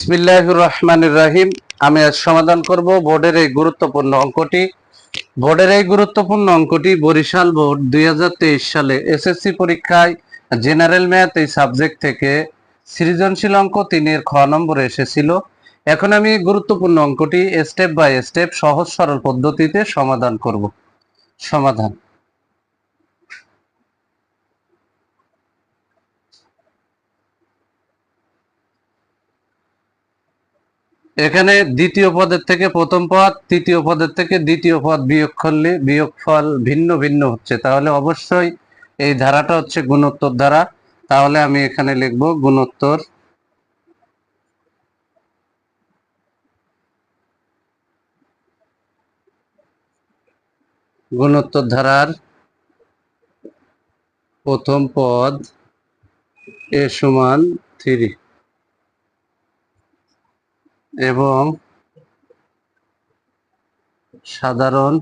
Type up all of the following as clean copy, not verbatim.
বিসমিল্লাহির রহমানির রহিম। আমি আজ সমাধান করব বোর্ডের এই গুরুত্বপূর্ণ অঙ্কটি। বরিশাল বোর্ড 2023 সালে এসএসসি পরীক্ষায় জেনারেল ম্যাথ এই সাবজেক্ট থেকে সৃজনশীল অঙ্ক 3 এর খ নম্বরে এসেছিল। এখন আমি গুরুত্বপূর্ণ অঙ্কটি স্টেপ বাই স্টেপ সহজ সরল পদ্ধতিতে সমাধান করব। সমাধান। এখানে দ্বিতীয় পদের থেকে প্রথম পদ, তৃতীয় পদের থেকে দ্বিতীয় পদ বিয়োগ করলে বিয়োগফল ভিন্ন ভিন্ন হচ্ছে, তাহলে অবশ্যই এই ধারাটা হচ্ছে গুণোত্তর ধারা। তাহলে আমি এখানে লিখব গুণোত্তর গুণোত্তর ধারার প্রথম পদ এ সমান 3 এবং সাধারণ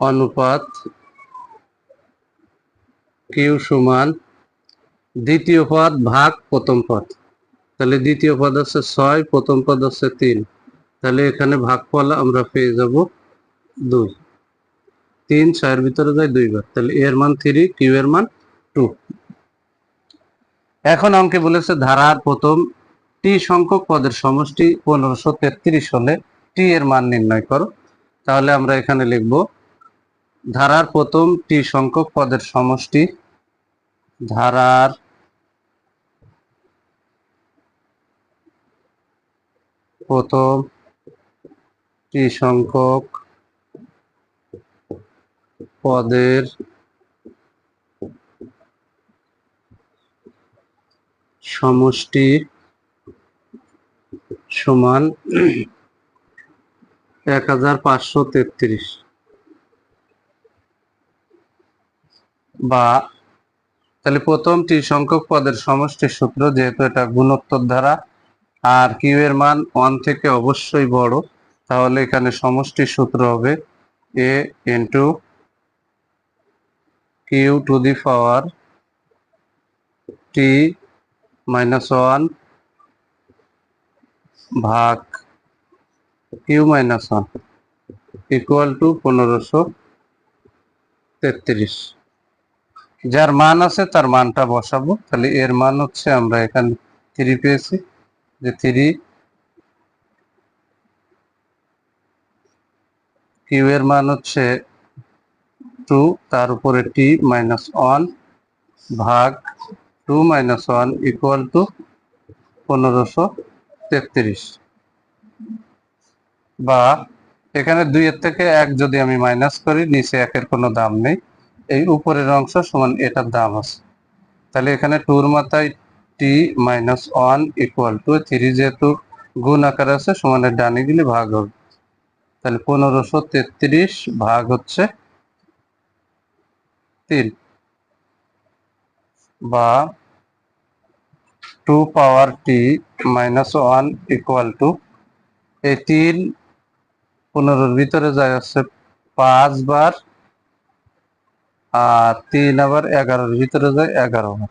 অনুপাত কিউ সমান দ্বিতীয় পদ ভাগ প্রথম পদ। তাহলে দ্বিতীয় পদ হচ্ছে 6, প্রথম পদ হচ্ছে 3, তাহলে এখানে ভাগফল আমরা পেয়ে যাব 2। 3 6 এর ভিতরে যায় 2 বার, তাহলে এর মান 3, কিউ এর মান 2। এখন অঙ্কে বলেছে ধারার প্রথম টি সংখ্যক পদের সমষ্টি 1533 হলে টি এর মান নির্ণয় করো। তাহলে আমরা এখানে লিখব ধারার প্রথম টি সংখ্যক পদের সমষ্টি, ধারার প্রথম টি সংখ্যক পদের সমষ্টি সমান 1533, বা তাহলে প্রথম টি সংখ্যক পদের সমষ্টির সূত্র, যেহেতু এটা গুণোত্তর ধারা আর কিউ এর মান 1 থেকে অবশ্যই বড়, তাহলে এখানে সমষ্টির সূত্র হবে a into q to the power t minus 1 ভাগ কিউ মাইনাস 1 ইকুয়াল টু 1533। যার মান আছে তার মানটা বসাবো। তাহলে এর মান হচ্ছে, আমরা এখানে 3 পেয়েছি, যে 3, কিউ এর মান হচ্ছে 2, তার উপরে টি মাইনাস 1 ভাগ 2 মাইনাস 1 ইকুয়াল টু 1533। বা এখানে 2 এর থেকে 1 যদি আমি মাইনাস করি, নিচে 1 এর কোনো দাম নেই, এই উপরের অংশ সমান এটার দাম আছে। তাহলে এখানে 2 এর মাথায় টি মাইনাস 1 ইকুয়াল টু 3, যেহেতু গুণ আকার আছে সমানের ডানে গেলে ভাগ হবে, তাহলে 1533 ভাগ হচ্ছে 3, বা 2 পাওয়ার টি মাইনাস 1 ইকুয়াল টু, এই 3 15-র ভিতরে যায় হচ্ছে 5 বার, আর 3 আবার 11-র ভিতরে যায় 11 বার।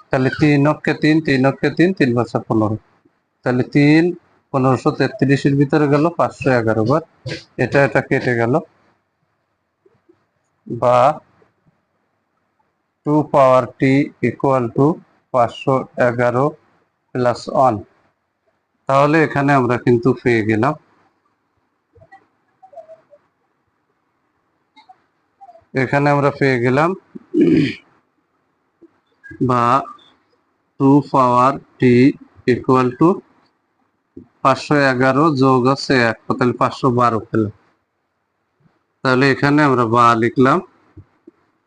তাহলে 3 অক্ষে 3, 3 অক্ষে 3, 3 5 15, তাহলে 3 1533-এর ভিতরে গেল 511 বার, এটা কেটে গেল, বা 2 পাওয়ার টি ইকুয়াল টু 511 প্লাস 1। তাহলে এখানে আমরা কিন্তু পেয়ে গেলাম, বা 2 পাওয়ার টি ইকুয়াল টু 511 যোগ আছে 1, তাহলে 512 পেলাম। তাহলে এখানে আমরা বা লিখলাম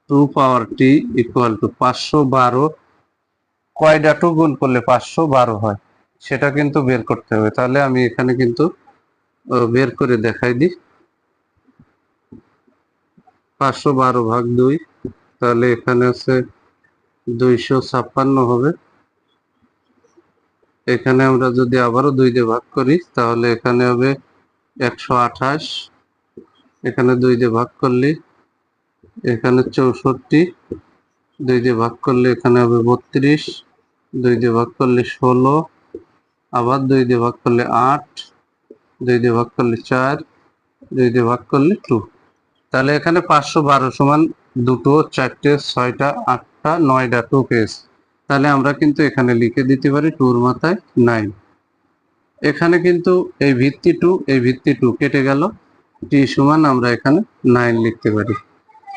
2 পাওয়ার টি ইকুয়াল টু 512, কয়টা টু গুণ করলে 512 হয় সেটা কিন্তু বের করতে হবে। তাহলে আমি এখানে কিন্তু বের করে দেখাই দিই। 512 ভাগ 2, তাহলে এখানে আছে 256 হবে। এখানে আমরা যদি আবারও 2 দিয়ে ভাগ করি, তাহলে এখানে হবে 128, এখানে 2 দিয়ে ভাগ করলে এখানে 64, 2 দিয়ে ভাগ করলে এখানে হবে 32, 2 দিয়ে ভাগ করলে 16, আবার 2 দিয়ে ভাগ করলে 8, 2 দিয়ে ভাগ করলে 4, 2 দিয়ে ভাগ করলে 2। তাহলে এখানে 512 সমান 2, 4, 6, 8, 9টা 2 পেয়েছি। তাহলে আমরা কিন্তু এখানে লিখে দিতে পারি 2 এর মাথায় 9। এখানে কিন্তু এই ভিত্তি 2 এই ভিত্তি 2 কেটে গেল, টি সমান আমরা এখানে 9 লিখতে পারি।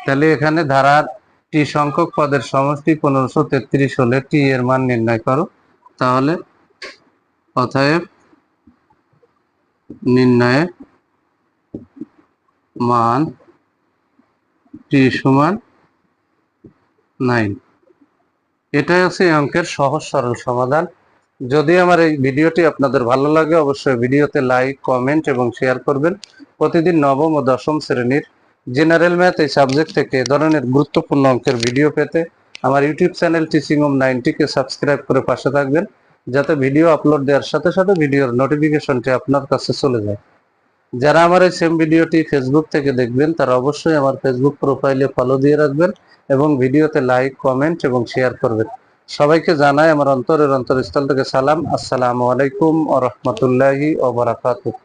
তাহলে এখানে ধারার টি সংখ্যক পদের সমষ্টি 1533 হলে টি এর মান নির্ণয় করো। তাহলে অতএব নির্ণয়ের মান টি সমান 9। এটাই হচ্ছে এই অঙ্কের সহজ সরল সমাধান। যদি আমার এই ভিডিওটি আপনাদের ভালো লাগে অবশ্যই ভিডিওতে লাইক, কমেন্ট এবং শেয়ার করবেন। প্রতিদিন নবম ও দশম শ্রেণীর জেনারেল ম্যাথ এই সাবজেক্ট থেকে এ ধরনের গুরুত্বপূর্ণ অঙ্কের ভিডিও পেতে আমার ইউটিউব চ্যানেল টিচিং হোম 90কে সাবস্ক্রাইব করে পাশে থাকবেন, যাতে ভিডিও আপলোড দেওয়ার সাথে সাথে ভিডিওর নোটিফিকেশনটি আপনার কাছে চলে যায়। যারা আমার এই সেম ভিডিওটি ফেসবুক থেকে দেখবেন তারা অবশ্যই আমার ফেসবুক প্রোফাইলে ফলো দিয়ে রাখবেন এবং ভিডিওতে লাইক, কমেন্ট এবং শেয়ার করবেন। সবাইকে জানাই আমার অন্তরের অন্তরস্থল থেকে সালাম। আসসালামু আলাইকুম ওয়া রাহমাতুল্লাহি ওয়া বারাকাতুহু।